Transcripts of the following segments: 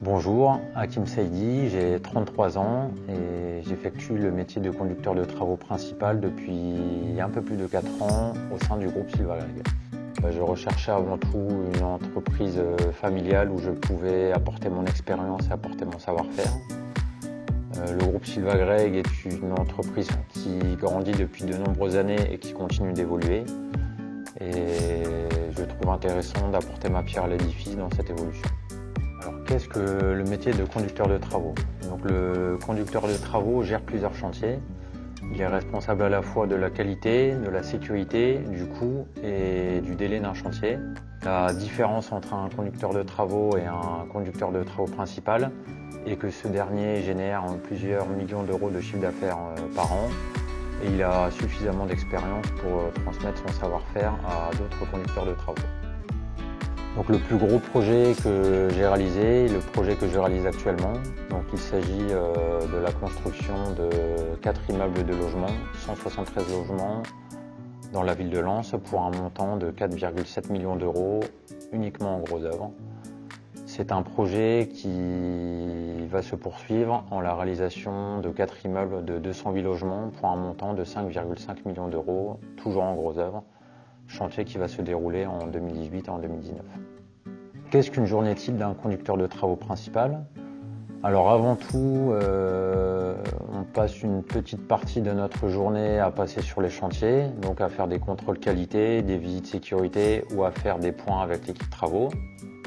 Bonjour, Hakim Saidi, j'ai 33 ans et j'effectue le métier de conducteur de travaux principal depuis un peu plus de 4 ans au sein du groupe Silvagreg. Je recherchais avant tout une entreprise familiale où je pouvais apporter mon expérience et apporter mon savoir-faire. Le groupe Silvagreg est une entreprise qui grandit depuis de nombreuses années et qui continue d'évoluer. Et je trouve intéressant d'apporter ma pierre à l'édifice dans cette évolution. Alors, qu'est-ce que le métier de conducteur de travaux? Donc, le conducteur de travaux gère plusieurs chantiers. Il est responsable à la fois de la qualité, de la sécurité, du coût et du délai d'un chantier. La différence entre un conducteur de travaux et un conducteur de travaux principal est que ce dernier génère plusieurs millions d'euros de chiffre d'affaires par an et il a suffisamment d'expérience pour transmettre son savoir-faire à d'autres conducteurs de travaux. Donc le plus gros projet que j'ai réalisé, le projet que je réalise actuellement, donc il s'agit de la construction de 4 immeubles de logement, 173 logements dans la ville de Lens pour un montant de 4,7 millions d'euros uniquement en gros œuvre. C'est un projet qui va se poursuivre en la réalisation de 4 immeubles de 208 logements pour un montant de 5,5 millions d'euros, toujours en gros œuvre. Chantier qui va se dérouler en 2018 et en 2019. Qu'est-ce qu'une journée type d'un conducteur de travaux principal? Alors avant tout, on passe une petite partie de notre journée à passer sur les chantiers, donc à faire des contrôles qualité, des visites sécurité ou à faire des points avec l'équipe travaux.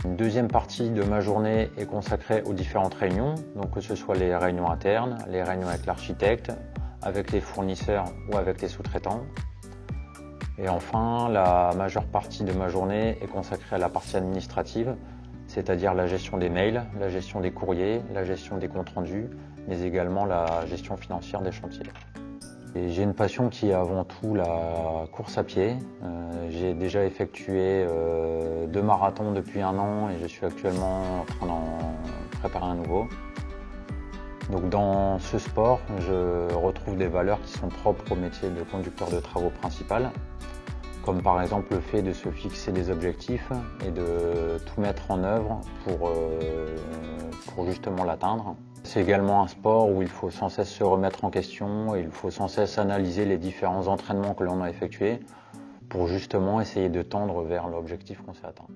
Une deuxième partie de ma journée est consacrée aux différentes réunions, donc que ce soit les réunions internes, les réunions avec l'architecte, avec les fournisseurs ou avec les sous-traitants. Et enfin, la majeure partie de ma journée est consacrée à la partie administrative, c'est-à-dire la gestion des mails, la gestion des courriers, la gestion des comptes rendus, mais également la gestion financière des chantiers. Et j'ai une passion qui est avant tout la course à pied. J'ai déjà effectué 2 marathons depuis 1 an et je suis actuellement en train d'en préparer un nouveau. Donc dans ce sport, je retrouve des valeurs qui sont propres au métier de conducteur de travaux principal, comme par exemple le fait de se fixer des objectifs et de tout mettre en œuvre pour justement l'atteindre. C'est également un sport où il faut sans cesse se remettre en question et il faut sans cesse analyser les différents entraînements que l'on a effectués pour justement essayer de tendre vers l'objectif qu'on s'est atteint.